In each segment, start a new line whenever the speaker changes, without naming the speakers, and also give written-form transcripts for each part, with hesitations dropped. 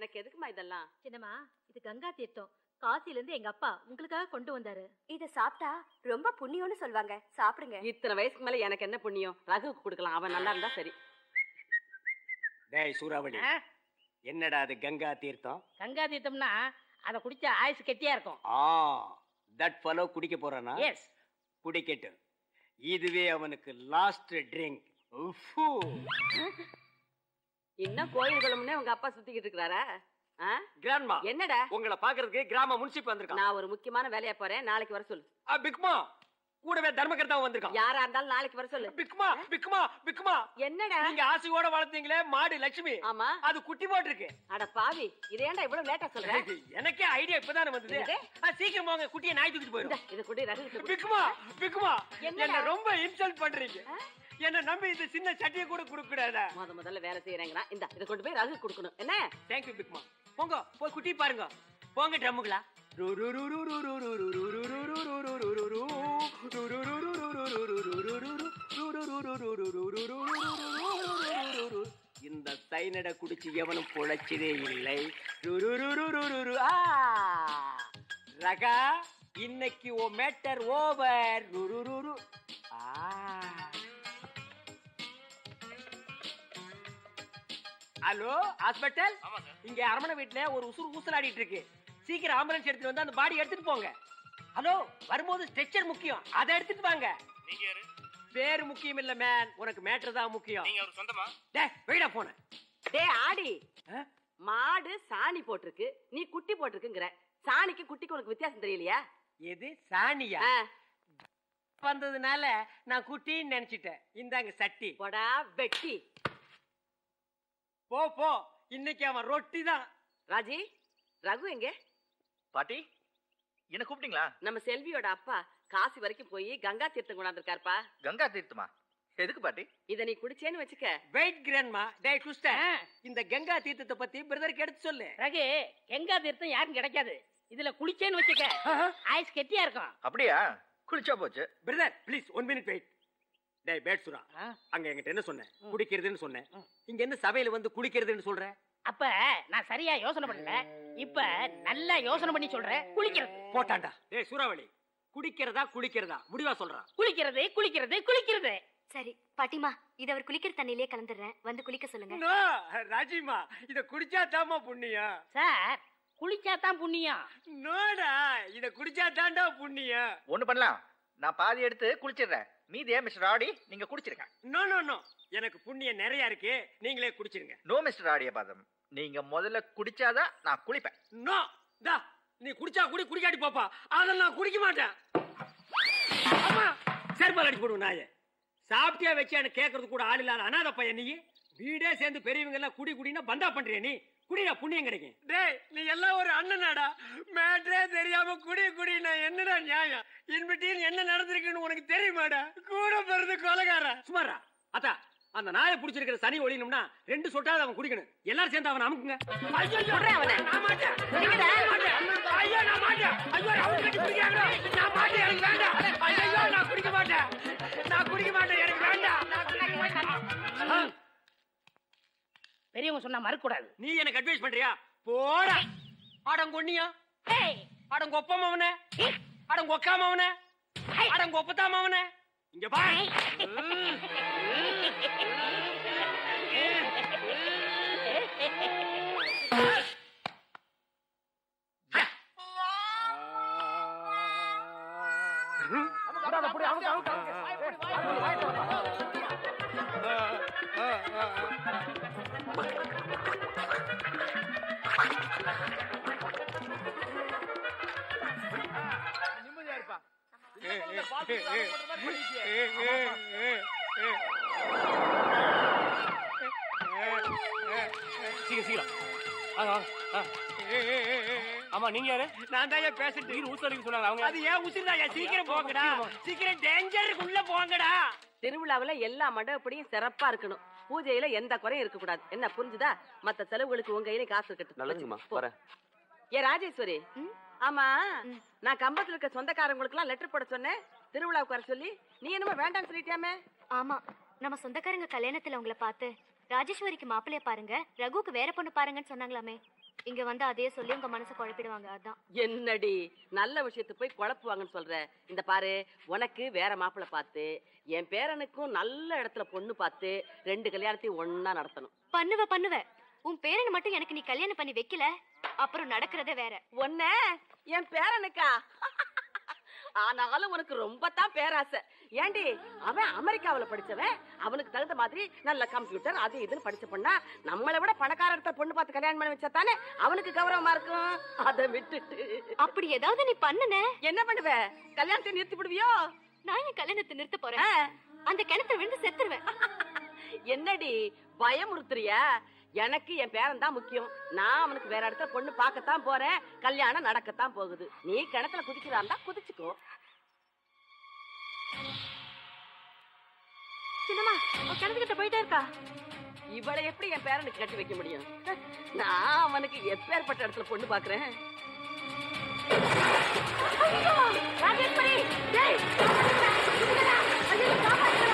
எனக்கு எதுக்குமா இதெல்லாம்?
சின்னம்மா, இது கங்கா தீர்த்தம். காசில இருந்து எங்க அப்பா உங்களுக்காக கொண்டு வந்தாரு.
இத சாப்பிட்டா ரொம்ப புண்ணியம்னு சொல்வாங்க. சாப்பிடுங்க.
இத்தனை வயசுக்கு மேல எனக்கு என்ன புண்ணியம்? ரகுக்கு கொடுக்கலாம், அவன் நல்லா இருந்தா சரி.
டேய் சூறாவளி, என்னடா அது கங்கா தீர்த்தம்?
கங்கா தீர்த்தம்னா அதை குடிச்சா ஆயுசு கெட்டியா இருக்கும்.
தட் ஃபெலோ குடிக்க போறானா?
எஸ்,
குடிக்கட்டும். இதுவே அவனுக்கு லாஸ்ட் ட்ரிங்க்.
இன்னும் கோயில் குளம்னே உங்க அப்பா சுத்திக்கிட்டு இருக்கிறாரா?
கிராண்ட்மா,
என்னடா?
உங்களை பாக்குறதுக்கு கிராம முன்சிப் வந்திருக்கான்.
நான் ஒரு முக்கியமான வேலையா போறேன், நாளைக்கு வர சொல்லு.
பிக்மா கூடவே தர்மகர்த்தாவும் வந்திருக்கான்.
யாரா இருந்தாலும் நாளைக்கு வர சொல்லு.
பிக்மா பிக்மா பிக்மா,
என்னடா?
நீங்க ஆசையோட வளர்த்தீங்களே மாடு லட்சுமி,
ஆமா,
அது குட்டி போட்டிருக்கு.
அட பாவி, இது ஏன்டா இவ்வளவு லேட்டா சொல்ற?
எனக்கே ஐடியா இப்பதானே வந்தது. சீக்கிரம் போங்க, குட்டியை நாய் தூக்கிட்டு போயிடும்.
இது குட்டி ரகு.
பிக்மா பிக்மா, என்ன ரொம்ப இன்சல்ட் பண்றீங்க. என்ன நம்பி இந்த சின்ன சட்டியை கூட கொடுக்க கூடாதா?
முதல்ல வேலை செய்யறேங்கறா. இந்த இத கொண்டு போய் ரகு கொடுக்கணும். என்ன?
தேங்க் யூ பிக்மா. போங்க போய் குட்டி பாருங்க. போங்க ட்ரம்முகளா. இந்த சைனட குடிச்சு எவனும் பொழைச்சதே இல்லை. ரகா, இன்னைக்கு ஓ மேட்டர் ஓவர். ஹலோ ஹாஸ்பிட்டல், இங்க அரமணை வீட்டுல ஒரு உசுறு ஊசலாடிட்டு இருக்கு. சீக்கிரம் ஆம்புலன்ஸ் எடுத்துட்டு வந்து அந்த பாடி எடுத்துட்டு போங்க. ஹலோ, வரும்போது ஸ்ட்ரெச்சர் முக்கியம், அதை எடுத்துட்டு வாங்க.
நீங்க யாரு?
பேரு முக்கியம் இல்ல மேன், உனக்கு மேட்டர் தான் முக்கியம்.
நீங்க ஒரு சொந்தமா?
டேய் வெயிடா போன.
டேய் ஆடி, மாடு சாணி போட்டிருக்கு, நீ குட்டி போட்டிருக்குங்கற. சாணிக்கு குட்டிக்கு உனக்கு வித்தியாசம் தெரியலையா?
எது சாணியா? வந்ததுனால நான் குட்டின்னு நினைச்சிட்டேன். இந்தாங்க சட்டி.
போடா வெட்டி.
போ போ, இன்னைக்கு அவன் ரொட்டி தான்.
ராஜி, ரகு எங்க?
பாட்டி, என்ன கூப்பிட்டீங்களா?
நம்ம செல்வியோட அப்பா காசி வரைக்கும் போய் கங்கா தீர்த்தம் கொண்டாந்துருக்காருப்பா.
கங்கா தீர்த்தமா? எதுக்கு பாட்டி?
இத நீ குடிச்சேன்னு வச்சுக்க.
Wait grandma. டேய் ட்விஸ்டர், இந்த கங்கா தீர்த்தத்தை பத்தி பிரதருக்கு எடுத்து சொல்லு.
ரகு, கங்கா தீர்த்தம் யாரும் கிடைக்காது. இதுல குளிச்சேன்னு வச்சுக்க ஆயுசு கெட்டியா இருக்கும்.
அப்படியா? குளிச்சா போச்சு.
Brother please 1 minute wait. டேய் பேட்சுரா, அங்க என்கிட்ட என்ன சொன்னேன்? குடிக்கிறதுன்னு சொன்னேன். இங்க என்ன சபையில வந்து குடிக்கிறதுன்னு சொல்ற?
அப்ப நான் சரியா யோசனை பண்ணல, இப்ப நல்லா யோசனை பண்ணி சொல்றேன். குளிக்கிறது.
போட்டாண்டா. டேய் சூறாவளி, குடிக்கிறதா குளிக்கிறதா முடிவா சொல்றா?
குளிக்கிறது குளிக்கிறது குளிக்கிறது.
சரி பாட்டிமா, இத அவர் குளிக்கிற தண்ணியிலே கலந்துறேன், வந்து குளிக்க சொல்லுங்க.
நோ ராஜிமா, இத குடிச்சா தாமா புண்ணியம்.
சார், குளிச்சா தான் புண்ணியம்.
நோடா, இத குடிச்சா தாண்டா புண்ணியம்.
ஒண்ணு பண்ணலாம், நான் பாதி எடுத்து குளிச்சிடுறேன். மீதியே மிஸ்டர் ஆடி நீங்க குடிச்சிருங்க.
நோ நோ நோ, எனக்கு புண்ணியம் நிறைய இருக்கு, நீங்களே குடிச்சிருங்க.
நோ மிஸ்டர் ஆடிய பாதம், நீங்க முதல்ல குடிச்சாதான் நான் குளிப்பேன்.
நோ, டா நீ குடிச்சா குடி, குடிக்காட்டி போப்பா. அதெல்லாம் நான் குடிக்க மாட்டேன். அம்மா செருப்பால் அடிச்சு போடுவோம். நாயே சாப்பிட்டியா வச்சியான்னு கேட்கறது கூட ஆள் இல்லாத அனாத பையன் நீ. வீடே சேர்ந்து பெரியவங்க எல்லாம் குடி குடினா பந்தா பண்றிய நீ. குடிடா, புண்ணியம் கிடைக்கும். டேய் நீ எல்லாம் ஒரு அண்ணனாடா, மேட்ரே தெரியாம குடி குடி, நான் என்னடா நியாயம்? இன்பிட்டியில் என்ன நடந்திருக்குன்னு உனக்கு தெரியுமாடா? கூட பிறந்து கொலைகாரா. சுமாரா அத்தா, அந்த நாயை பிடிச்சிருக்கிற சனி ஒழியணும்னா 2 சொட்டாவது அவன் குடிக்கணும். எல்லாரும் சேர்ந்து அவனை அமுக்குங்க. நான் மாட்டேன். ஐயோ நான் மாட்டேன். ஐயோ அவங்க கட்டி குடிக்கிறாங்க. நான் மாட்டேன், எனக்கு வேண்டாம். ஐயோ நான் குடிக்க மாட்டேன். நான் குடிக்க மாட்டேன், எனக்கு வேண்டாம்.
பெரியவங்க சொன்னா மறுக்க கூடாது.
நீ எனக்கு அட்வைஸ் பண்றியா? போடா. அடங்கொன்னியா, அடங்கொப்பமவனே, அடங்கொக்காமவனே, அடங்கொப்பத்தாமவனே, இங்க பாரு. ஆமா நீங்க யாரு? நான் தான் பேசிட்டு ஊசலிக்கு சொன்னாங்க. அவங்க அது ஏன் உசிரா? சீக்கிரம் போங்கடா, சீக்கிரம் டேஞ்சருக்குள்ள போங்கடா.
திருவிழாவில எல்லா மண்டபப்படியும் சிறப்பா இருக்கணும். பூஜையில எந்த குறையும் இருக்க கூடாது. என்ன புரிஞ்சுதா? மத்த செலவுகளுக்கு உங்க கையில காசு இருக்கட்டும்.
நல்லதுங்கம்மா, வரேன்.
ஏ ராஜேஸ்வரி, ஆமா நான் கம்பத்துல இருக்க சொந்தக்காரங்களுக்கு எல்லாம் லெட்டர் போட சொன்னேன் திருவிழாவுக்கு வர சொல்லி. நீ என்னமோ வேண்டாம்னு சொல்லிட்டியாமே?
ஆமா, நம்ம சொந்தக்காரங்க கல்யாணத்துல உங்களை பார்த்து ராஜேஸ்வரிக்கு மாப்பிள்ளைய பாருங்க, ரகுக்கு வேற பொண்ணு பாருங்கன்னு சொன்னாங்களாமே. இங்க வந்து அதே சொல்லி உங்க மனசை குழப்பிடுவாங்க. அதான்.
என்னடி நல்ல விஷயத்தை போய் குழப்புவாங்கன்னு சொல்ற? இந்த பாரு, உனக்கு வேற மாப்பிள்ளை பார்த்து என் பேரனுக்கும் நல்ல இடத்துல பொண்ணு பார்த்து 2 கல்யாணத்தையும் ஒண்ணா நடத்தணும்.
பண்ணுவ. உன் பேரனை மட்டும் எனக்கு நீ கல்யாணம் பண்ணி வைக்கல, அப்புறம் நடக்கிறதே வேற.
ஒன்ன என் பேரனுக்கா? ஆனாலும் உனக்கு ரொம்ப தான் பேராசை. ஏண்டி, அவன் அமெரிக்காவில படிச்சவன், அவனுக்கு தகுந்த மாதிரி நல்ல கம்ப்யூட்டர் அது இதுன்னு படிச்ச பொண்ணா நம்மளை விட பணக்கார இடத்துல பொண்ணு பார்த்து கல்யாணம் பண்ணி வச்சா தானே அவனுக்கு கௌரவமா இருக்கும். அதை விட்டுட்டு
அப்படி ஏதாவது நீ பண்ணுன
என்ன பண்ணுவ? கல்யாணத்தை நிறுத்தி விடுவியோ?
நான் என் கல்யாணத்தை நிறுத்த போறேன். அந்த கிணத்துல விழுந்து செத்துருவேன்.
என்னடி பயமுறுத்துறியா? எனக்கு என் பேரன் தான் முக்கியம். நான் அவனுக்கு வேற இடத்துல பொண்ணு பார்க்கத்தான் போறேன். கல்யாணம் நடக்கத்தான் போகுது. நீ கிணத்துல குதிக்கிறா இருந்தா குதிச்சுக்கோ.
சின்னம்மா, கிணத்துக்கிட்ட போயிட்டே இருக்கா?
இவளை எப்படி என் பேரனுக்கு கட்டி வைக்க முடியும்? நான் அவனுக்கு எப்பேற்பட்ட இடத்துல பொண்ணு பாக்குறேன். ராஜேஸ்வரி, டேய், ஐயோ, காப்பாத்துடா.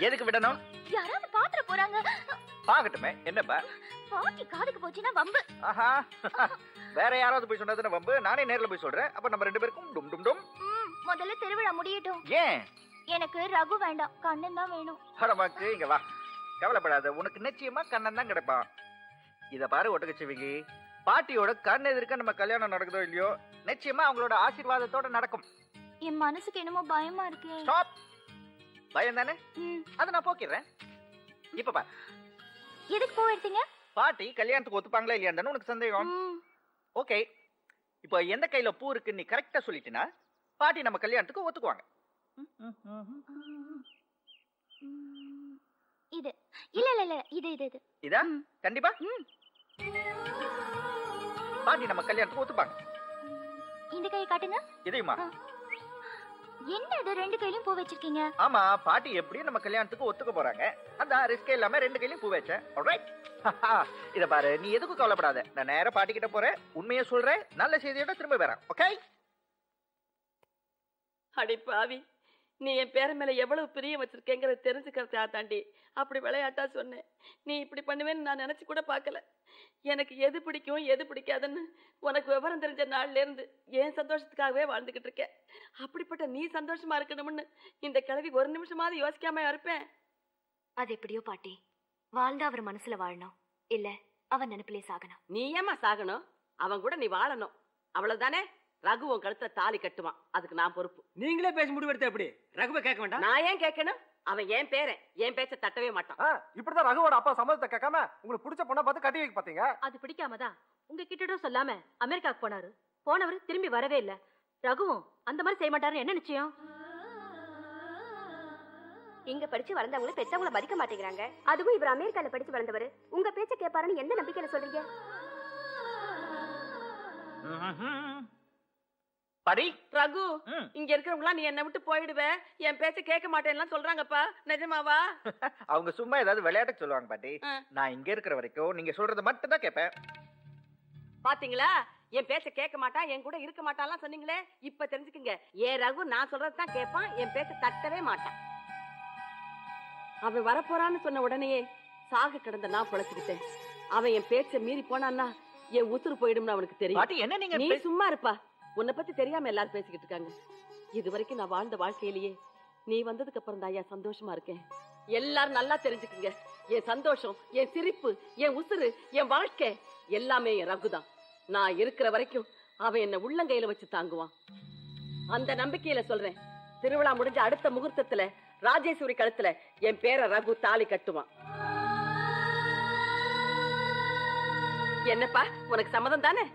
எதுக்கு விடணும்?
யாராவது பாத்திர போறாங்க.
பாக்கட்டுமே, என்னப்பா?
பாட்டி காதுக்கு போச்சுன்னா வம்பு.
ஆஹா, வேற யாராவது போய் சொன்னதுன்னு வம்பு. நானே நேர்ல போய் சொல்றேன். அப்ப நம்ம 2 பேருக்கும் டும் டும் டும்.
முதல்ல திருவிழா முடியட்டும்.
ஏன்?
எனக்கு ரகு வேண்டாம், கண்ணன் தான் வேணும்.
பரமாக்கு, இங்க வா. கவலைப்படாத, உனக்கு நிச்சயமா கண்ணன் தான் கிடைப்பான். இத பாரு ஒட்டகச்சிவிகி, பாட்டியோட கண் எதிர்க்க நம்ம கல்யாணம் நடக்குதோ இல்லையோ, நிச்சயமா அவங்களோட ஆசீர்வாதத்தோட நடக்கும்.
என் மனசுக்கு என்னமோ பயமா இருக்கு.
ஸ்டாப். பயம் தானே? அதை நான் போக்கிடுறேன். இப்ப பா,
எதுக்கு பூ எடுத்தீங்க?
பாட்டி கல்யாணத்துக்கு ஒத்துப்பாங்களா இல்லையா தானே உனக்கு சந்தேகம். ஓகே, இப்போ எந்த கையில பூ இருக்கு நீ கரெக்டா சொல்லிட்டினா பாட்டி நம்ம கல்யாணத்துக்கு ஒத்துக்குவாங்க.
இது இல்ல இல்ல இல்ல, இது இது இது
இதா? கண்டிப்பா பாட்டி நம்ம கல்யாணத்துக்கு ஒத்துப்பாங்க.
இந்த கையை காட்டுங்க.
இதையுமா?
என்ன இது 2 கையிலயும் பூ வச்சிருக்கீங்க?
ஆமா, பாட்டி எப்படியும் நம்ம கல்யாணத்துக்கு ஒத்துக்க போறாங்க. அதான் ரிஸ்க் இல்லாம 2 கையிலயும் பூ வச்சேன். ஆல்ரைட். இத பாரு, நீ எதுக்கும் கவலைப்படாத. நான் நேரா பாட்டி கிட்ட போறேன், உண்மையை சொல்றேன், நல்ல செய்தியோட திரும்ப வரேன். ஓகே?
அடி பாவி, நீ என் பேர மேல எவ்வளவு பிரியம் வச்சிருக்கேங்கிறத தெரிஞ்சுக்கிறதா தாண்டி அப்படி விளையாட்டா சொன்னேன். நீ இப்படி பண்ணுவேன்னு நான் நினைச்சு கூட பார்க்கல. எனக்கு எது பிடிக்கும் எது பிடிக்காதுன்னு உனக்கு விவரம் தெரிஞ்ச நாள்ல இருந்து என் சந்தோஷத்துக்காகவே வாழ்ந்துகிட்டு இருக்கேன். அப்படிப்பட்ட நீ சந்தோஷமா இருக்கணும்னு இந்த கிழவி ஒரு நிமிஷமாவது யோசிக்காம இருப்பேன்.
அது எப்படியோ பாட்டி, வாழ்ந்தா அவர் மனசுல வாழணும், இல்ல அவன் நினைப்பிலே சாகணும்.
நீ ஏமா சாகணும்? அவன் கூட நீ வாழணும், அவ்வளவுதானே. ரகு உன் கழுத்துல தாலி கட்டுவான், அதுக்கு நான் பொறுப்பு.
நீங்களே பேசி முடிவெடுத்த எப்படி? ரகுவை கேட்க வேண்டாம்?
நான் ஏன் கேட்கணும்? அவன் என் பேரன், என் பேச்ச தட்டவே மாட்டான்.
இப்படிதான் ரகுவோட அப்பா சம்மதத்தை கேட்காம உங்களுக்கு பிடிச்ச பொண்ணை பார்த்து கட்டி வைக்க பாத்தீங்க.
அது பிடிக்காமதான் உங்க கிட்டடும் சொல்லாம அமெரிக்காக்கு போனாரு. போனவரு திரும்பி வரவே இல்ல. ரகுவும் அந்த மாதிரி செய்ய மாட்டாரு, என்ன நிச்சயம்?
இங்க படிச்சு வளர்ந்தவங்களை பெத்தவங்களை மதிக்க மாட்டேங்கிறாங்க. அதுவும் இவர் அமெரிக்கால படிச்சு வளர்ந்தவர். உங்க பேச்ச கேட்பாருன்னு எந்த நம்பிக்கையில சொல்றீங்க?
பாடி
ரகு, இங்க இருக்கிறவங்களா நீ என்ன விட்டு போயிடுவே, என் பேச்ச கேட்க மாட்டேன்னு சொல்றாங்கப்பா. நிஜமாவா?
அவங்க சும்மா ஏதாவது விளையாட்டுக்கு சொல்லுவாங்க பாட்டி. நான் இங்க இருக்கிற வரைக்கும் நீங்க சொல்றது மட்டும் தான் கேட்பேன்.
பாத்தீங்களா, என் பேச்ச கேட்க மாட்டான், என் கூட இருக்க மாட்டான்லாம் சொன்னீங்களே, இப்ப தெரிஞ்சுக்குங்க. ஏன் ரகு நான் சொல்றதுதான் கேட்பான், என் பேச்ச தட்டவே மாட்டான். அவன் வரப்போறான்னு சொன்ன உடனே சாக கிடந்த நான் பொழைச்சுக்கிட்டேன். அவன் என் பேச்ச மீறி போனான்னா என் உசுறு போயிடும்னு அவனுக்கு தெரியும்.
பாட்டி என்ன நீங்க?
நீ சும்மா இருப்பா. உன்னை பத்தி தெரியாம எல்லாரும் பேசிக்கிட்டு இருக்காங்க. இது வரைக்கும் நான் வாழ்ந்த வாழ்க்கையிலேயே நீ வந்ததுக்கு அப்புறம் தான் சந்தோஷமா இருக்கேன். எல்லாரும் நல்லா தெரிஞ்சுக்குங்க, என் சந்தோஷம், என் சிரிப்பு, என் உசுறு, என் வாழ்க்கை எல்லாமே என் ரகுதான். நான் இருக்கிற வரைக்கும் அவன் என்ன உள்ளங்கையில வச்சு தாங்குவான். அந்த நம்பிக்கையில சொல்றேன், திருவிழா முடிஞ்ச அடுத்த முகூர்த்தத்துல ராஜேஸ்வரி கழுத்துல என் பேர ரகு தாலி கட்டுவான். என்னப்பா, உனக்கு சம்மதம் தானே?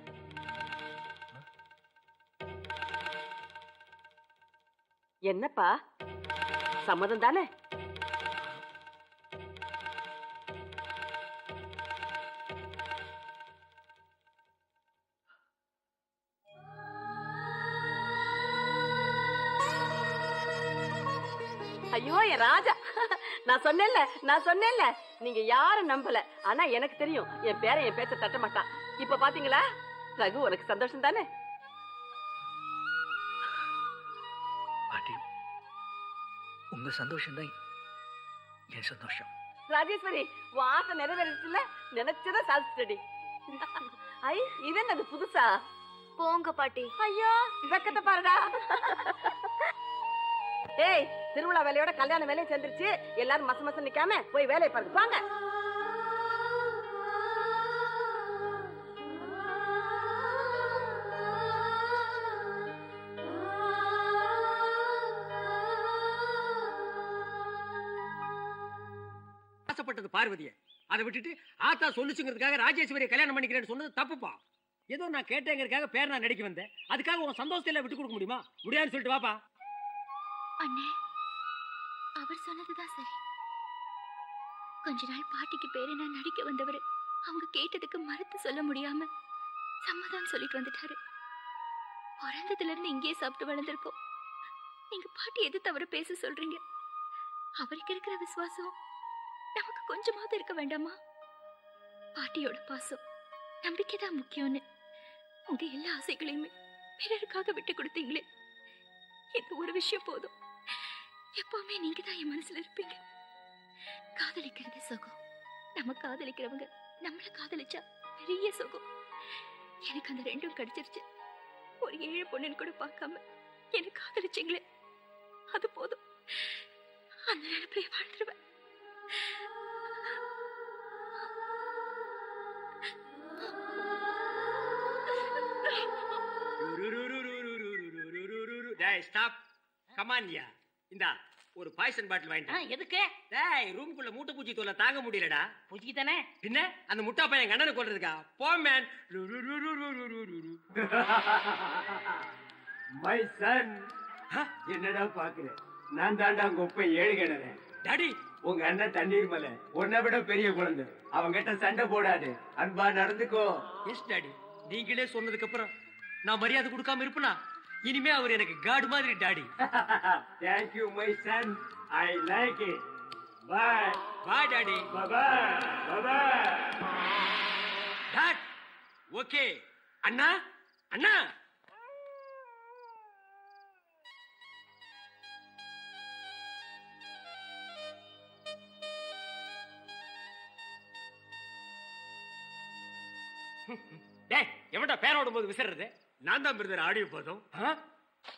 என்னப்பா, சம்மதம் தானே? ஐயோ என் ராஜா, நான் சொன்னேன்ல நீங்க யாரும் நம்பல. ஆனா எனக்கு தெரியும் என் பேரை என் பேச்ச தட்ட மாட்டான். இப்ப பாத்தீங்களா? ரகு உனக்கு சந்தோஷம் தானே?
உங்க சந்தோஷம் தான் என் சந்தோஷம்.
ராஜேஸ்வரி உன் ஆசை நிறைவேறிச்சுல, நினைச்சத சாதிச்சுடி. ஐ இது என்னது புதுசா?
போங்க பாட்டி.
ஐயோ வெக்கத்தை பாருடா. ஏய் திருவிழா வேலையோட கல்யாண வேலையும் சேர்ந்துருச்சு. எல்லாரும் மச மசம் நிக்காம போய் வேலையை பாருங்க வாங்க.
ஆசைப்பட்டது பார்வதியை, அதை விட்டுட்டு ஆத்தா சொல்லுச்சுங்கிறதுக்காக ராஜேஸ்வரியை கல்யாணம் பண்ணிக்கிறேன்னு சொன்னது தப்புப்பா. ஏதோ நான் கேட்டேங்கிறதுக்காக பேர் நான் நடிக்க வந்தேன். அதுக்காக உன் சந்தோஷத்தை எல்லாம் விட்டு கொடுக்க முடியுமா? முடியாதுன்னு சொல்லிட்டு வாப்பா.
அண்ணே, அவர் சொன்னதுதான் சரி. கொஞ்ச நாள் பாட்டிக்கு பேரு நான் நடிக்க வந்தவர் அவங்க கேட்டதுக்கு மறுத்து சொல்ல முடியாம சம்மதம் சொல்லிட்டு வந்துட்டாரு. பிறந்ததுல இருந்து இங்கேயே சாப்பிட்டு வளர்ந்துருக்கோம். நீங்க பாட்டி எது தவிர பேச சொல்றீங்க? அவருக்கு இருக்கிற விசுவாசம் நமக்கு கொஞ்சமாவது இருக்க வேண்டாமா? பாட்டியோட பாசம் நம்பிக்கைதான் முக்கியம்னு உங்க எல்லா ஆசைகளையுமே பிறருக்காக விட்டு கொடுத்தீங்களே, இந்த ஒரு விஷயம் போதும். எப்பவுமே நீங்க தான் என் மனசுல இருப்பீங்க. காதலிக்கிறது சுகம். நம்ம காதலிக்கிறவங்க நம்மள காதலிச்சா பெரிய சுகம். எனக்கு அந்த ரெண்டும் கிடைச்சிருச்சு. ஒரு ஏழை பொண்ணுன்னு கூட பார்க்காம என்ன காதலிச்சீங்களே, அது போதும். அந்த நினைப்பிலே வாழ்ந்துருவேன்.
டேய் ஸ்டாப். கமான்யா, இந்தா ஒரு பாய்சன் பாட்டில் வாங்கிட்டேன்.
எதுக்கு?
டேய் ரூம்குள்ள மூட்டை பூச்சி தொல்லை தாங்க முடியலடா.
பூஜிக்கு தானே?
பின்ன அந்த முட்டா பையன் கண்ணனை கொல்றதுக்கா? போ மேன்.
மை சன், என்னடா பாக்குற? நான் தாண்டா உங்க ஒப்ப ஏழு கிணறு.
டாடி
உங்க அண்ணன் தண்ணீர் மலை, உன்னை விட பெரிய குழந்தை. அவங்கிட்ட சண்டை போடாது, அன்பா நடந்துக்கோ.
எஸ் டாடி, நீங்களே சொன்னதுக்கு அப்புறம் நான் மரியாதை கொடுக்காம இருப்பனா? இனிமே அவர் எனக்கு காடு மாதிரி daddy.
Thank you my son, I like it. Bye.
Bye daddy.
Bye bye. Bye bye.
Dad okay. அண்ணா அண்ணா. டேய் எவன்டா பேரோடும் போது விசிறது? நான் தான் பிரதர் ஆடியோ போதும்.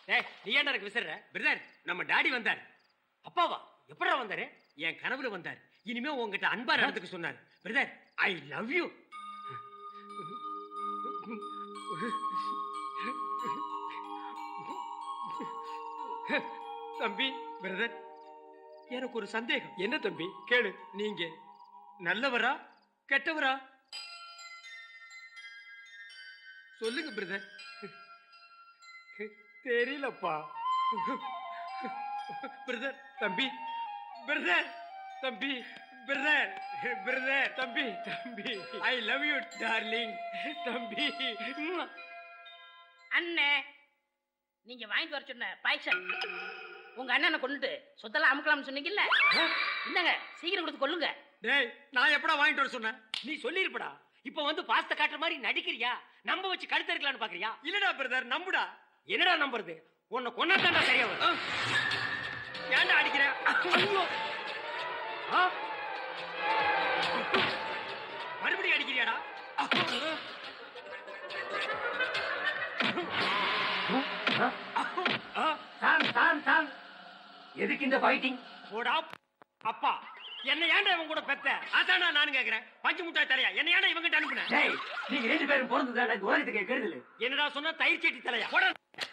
டேய் நீ ஏன்டா எனக்கு விசிற? பிரதர் நம்ம டாடி வந்தார். அப்பாவா? எப்படா வந்தாரு? என் கனவுல வந்தார். இனிமே உங்ககிட்ட அன்பா நடந்துக்க சொன்னார். Brother I love you. தம்பி பிரதர் எனக்கு ஒரு சந்தேகம். என்ன தம்பி? கேளு. நீங்க நல்லவரா கெட்டவரா? சொல்லுங்க பிரதர். தெரியலப்பா. பிரதர் தம்பி பிரதர் தம்பி பிரதர் பிரதர் தம்பி தம்பி ஐ லவ் யூ டார்லிங் தம்பி.
அண்ணே, நீங்க வாங்கிட்டு வர சொன்ன பாய்சன் உங்க அண்ணனை கொண்டுட்டு சொத்தெல்லாம் அமுக்கலாம்னு சொன்னீங்கல்ல, இந்தாங்க சீக்கிரம் கொடுத்து கொள்ளுங்க.
டேய் நான் எப்படா வாங்கிட்டு வர சொன்னேன்? நீ சொல்லிருப்படா. இப்ப வந்து பாஸ்த காட்டுற மாதிரி நடிக்கிறியா? நம்ப வச்சு கழுத்த இருக்கலாம்னு பாக்குறியா? இல்லடா பிரதர் நம்புடா. என்னடா நம்புறது? உன்னை கொண்டாண்டா சரியா வரும். ஏன்டா அடிக்கிற? மறுபடியும் அடிக்கிறியாடா?
எதுக்கு இந்த ஃபைட்டிங்?
போடா அப்பா. என்ன ஏன்டா இவன் கூட பெத்த? அதானா நானும் கேக்குறேன். பஞ்சு முட்டாய் தலையா என்ன ஏன்டா இவங்கிட்ட அனுப்புன?
டேய் நீங்க ரெண்டு பேரும் பிறந்ததால உலகத்துக்கு கெடுதல்.
என்னடா சொன்னா? தயிர் சட்டி தலையா? போடா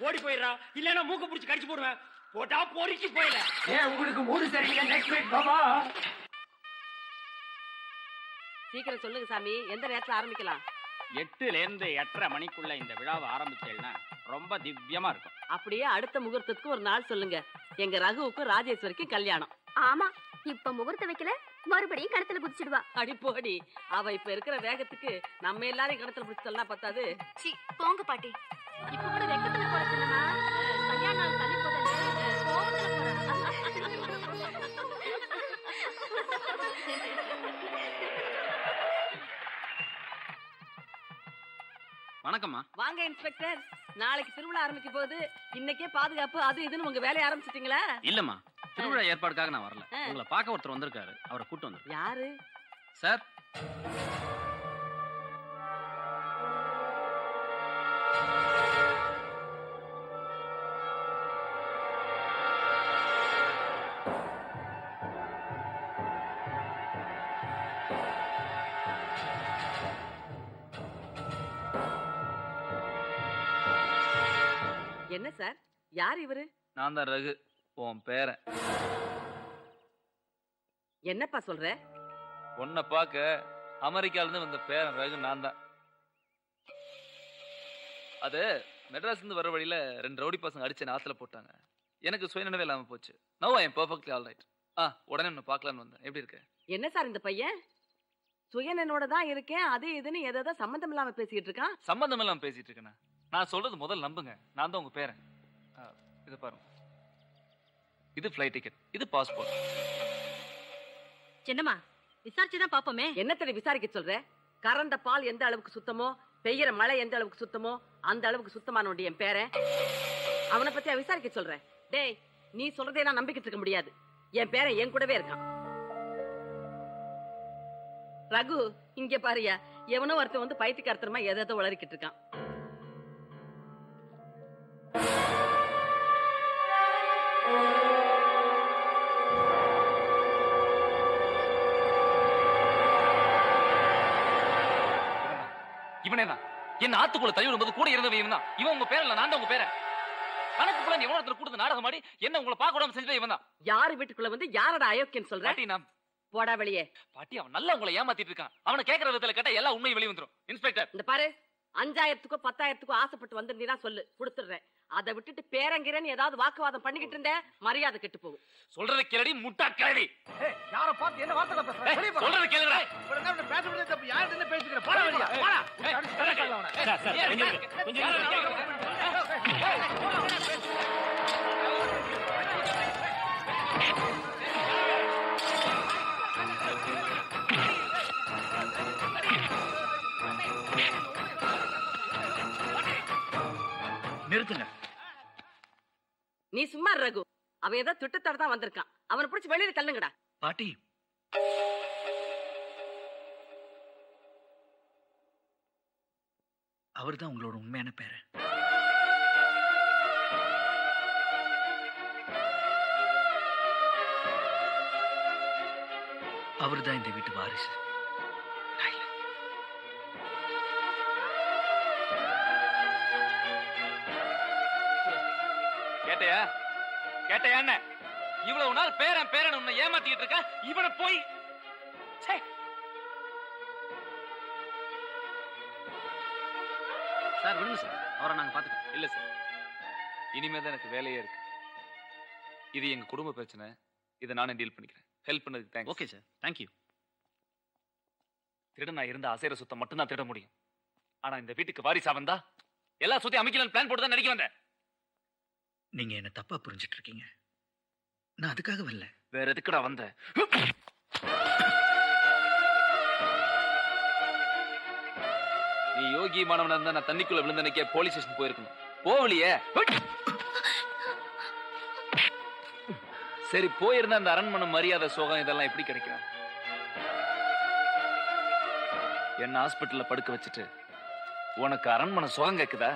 ஓடி போயிடுறா. இல்லன்னா மூக்க புடிச்சு கடிச்சு போடுவேன். போட்டா பொறிச்சு போயிட.
ஏன் உங்களுக்கு மூடு சரியில்லை? Next week Baba.
சீக்கிரம் சொல்லுங்க சாமி, எந்த நேரத்துல ஆரம்பிக்கலாம்?
8ல இருந்து 8:30 மணிக்குள்ள இந்த விழாவை ஆரம்பிச்சேன்னா ரொம்ப திவ்யமா இருக்கும்.
அப்படியே அடுத்த முகூர்த்தத்துக்கு ஒரு நாள் சொல்லுங்க. எங்க ரகுவுக்கும் ராஜேஸ்வரிக்கும் கல்யாணம்.
ஆமா, இப்ப முகூர்த்தம் வைக்கல, மறுபடியும் கணத்துல குதிச்சிடுவா.
அடி போடி. அவ இப்ப இருக்கிற வேகத்துக்கு நம்ம எல்லாரையும் கணத்துல பிடிச்சலாம் பத்தாது.
சி போங்க பாட்டி.
இப்ப கூட வெக்கத்துல போட சொன்னா கல்யாண நாள் தள்ளி போதல்ல, கோவத்துல போறாங்க.
வணக்கம்மா.
வாங்க இன்ஸ்பெக்டர். நாளைக்கு திருவிழா ஆரம்பிக்க போகுது. இன்னைக்கே பாதுகாப்பு அது இதுன்னு உங்க வேலையை ஆரம்பிச்சிட்டீங்களா?
இல்லம்மா, திருவிழா ஏற்பாடுக்காக நான் வரல. உங்களை பார்க்க ஒருத்தர் வந்திருக்காரு, அவரை கூட்டு வந்து.
யாரு
சார்?
என்ன சார், யார் இவரு?
நான் தான் ரகு, உன் பேரன்.
என்னப்பா சொல்ற?
உன்னை பார்க்க அமெரிக்கால இருந்து வந்த பேரன் ரகு நான் தான். அது மெட்ராஸ்ல இருந்து வர வழியில 2 ரவுடி பசங்க அடிச்சு ஆத்துல போட்டாங்க. எனக்கு சுயநினைவே இல்லாம போச்சு. No I am perfectly all right. உடனே உன்னை பார்க்கலான்னு வந்தேன். எப்படி இருக்க?
என்ன சார் இந்த பையன் சுயனனோட தான் இருக்கேன் அது இதுன்னு ஏதோ சம்பந்தம் இல்லாம பேசிக்கிட்டு இருக்கான்.
சம்பந்தம் இல்லாம பேசிட்டு இருக்கேன். நான் சொல்றது முதல்ல நம்புங்க. நான் தான் உங்க பேரன். இதை பாருங்க, இது ஃப்ளைட் டிக்கெட், இது பாஸ்போர்ட்.
சின்னம்மா, விசாரிச்சுதான் பாப்போமே.
என்னத்தடி விசாரிக்க சொல்ற? கறந்த பால் எந்த அளவுக்கு சுத்தமோ, பெய்யற மழை எந்த அளவுக்கு சுத்தமோ அந்த அளவுக்கு சுத்தமானோடி என் பேரன். அவனை பத்தி விசாரிக்க சொல்றேன். டேய், நீ சொல்றதே நான் நம்பிக்கிட்டு இருக்க முடியாது. என் பேரன் என் கூடவே இருக்கான். ரகு, இங்க பாரியா, எவனோ ஒருத்தன் வந்து பைத்தியக்காரத்தனமா எதோ உளறிக்கிட்டு இருக்கான்.
இவனேதான் என்ன ஆத்துக்குள்ள தள்ளி விடும்போது கூட இருந்தவன் தான். இவன் உங்க பேரன் இல்ல, நான் தான் உங்க பேரன். கணக்கு புள்ள எவ்வளவு இடத்துல கொடுத்து நாடகம் ஆடி என்ன உங்களை பார்க்க விடாம செஞ்சது இவன் தான்.
யாரு வீட்டுக்குள்ள வந்து யாரோட அயோக்கியன்னு சொல்ற?
பாட்டி, நான்
போடா வெளியே.
பாட்டி, அவன் நல்லா உங்களை ஏமாத்திட்டு இருக்கான். அவனை கேட்கற விதத்துல கேட்டா எல்லா உண்மையும் வெளியே வந்துரும். இன்ஸ்பெக்டர்,
இந்த பாரு, 5000க்கோ 10,000க்கோ ஆசைப்பட்டு வந்திருந்தீங்கன்னா சொல்லு, கொடுத்துடுறேன். அதை விட்டுட்டு பேரங்கிறேன்னு ஏதாவது வாக்குவாதம் பண்ணிக்கிட்டு இருந்த மரியாதை கெட்டு போகும்.
சொல்றத கேளடி, முட்டா கேளடி.
யார பார்த்து என்ன வார்த்தை பேசுற?
சொல்றத கேளுடா.
பேசுறது தப்பு. யார் என்ன பேசிக்கிற? போடா வெளிய. போடா. நிறுத்துங்க.
நீ சும்மா ரகு, அவன் ஏதோ திட்டத்தோட தான் வந்திருக்கான். அவனை பிடிச்சி வெளியில தள்ளுங்கடா.
பாட்டி, அவர்தான் உங்களோட உண்மையான பேரன். அவர்தான் இந்த வீட்டு வாரிசு.
கேட்டையா? கேட்டையா? என்ன இவ்வளவு நாள் பேரன் பேரன் உன்னை ஏமாத்திட்டு இருக்க, இவனை போய் சார் விடுங்க சார், அவரை நாங்க பாத்துக்கிறோம். இல்ல சார், இனிமே தான் எனக்கு வேலையே இருக்கு. இது எங்க குடும்ப பிரச்சனை, இதை நானே டீல் பண்ணிக்கிறேன். ஹெல்ப் பண்ணதுக்கு தேங்க்ஸ். Okay sir, thank you. திருட நான் இருந்த அசைற சுத்தம் மட்டும் தான் திருட முடியும். ஆனா இந்த வீட்டுக்கு வாரிசா வந்தா எல்லா சுத்தி அமைக்கலாம் பிளான் போட்டு தான் நடிக்க வந்தேன்.
நீங்க என்ன தப்பா புரிஞ்சிட்டு இருக்கீங்க. நான் அதுக்காக வரல.
வேற எதுக்குடா வந்த? நீ யோகி மாணவனா இருந்தா நான் தண்ணிக்குள்ள விழுந்தனைக்கே போலீஸ் ஸ்டேஷன் போயிருக்கணும். போவலியே. சரி, போயிருந்தா அந்த அரண்மனை மரியாதை சோகம் இதெல்லாம் எப்படி கிடைக்கும்? என்ன ஹாஸ்பிட்டல்ல படுக்க வச்சுட்டு உனக்கு அரண்மனை சோகம் கேக்குதா?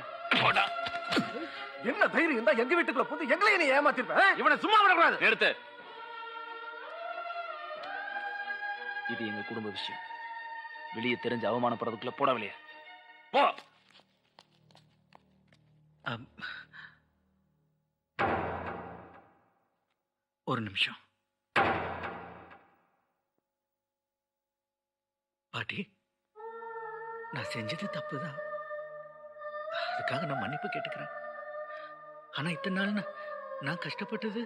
என்ன தைரியம் இருந்தா எங்க வீட்டுக்குள்ள புந்து எங்களையே நீ ஏமாத்திருப்ப?
இவனை சும்மா விடக்கூடாது. நிறுத்து. இது எங்க குடும்ப விஷயம். வெளியே தெரிஞ்சு அவமானப்படுறதுக்குள்ள போட வெளியே போ.
ஒரு நிமிஷம் பாட்டி, நான் செஞ்சது தப்புதான். அதுக்காக நான் மன்னிப்பு கேட்டுக்கிறேன். ஆனா இத்தனை நாள் நான் கஷ்டப்பட்டது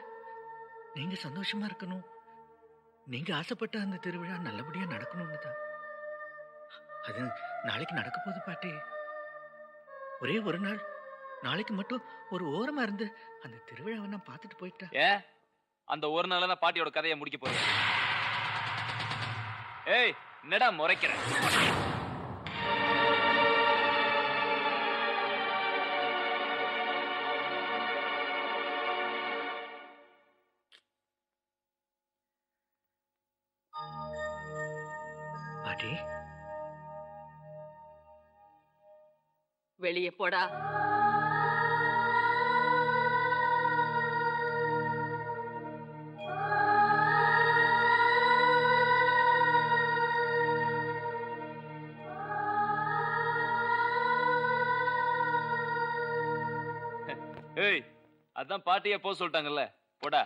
நீங்க சந்தோஷமா இருக்கணும், நீங்க ஆசைப்பட்ட அந்த திருவிழா நல்லபடியா நடக்கணும்னு தான். அது நாளைக்கு நடக்க போகுது பாட்டி. ஒரே ஒரு நாள், நாளைக்கு மட்டும் ஒரு ஓரமா இருந்து அந்த திருவிழாவை நான் பார்த்துட்டு போயிட்டேன்.
ஏன் அந்த ஒரு நாள் தான் பாட்டியோட கதையை முடிக்க போறேன். ஏய், என்னடா முறைக்கிறேன்?
பாட்டி
வெளியே போடா.
ஏய், அதான் பாட்டியே போக சொல்லிட்டாங்கல்ல, போடா.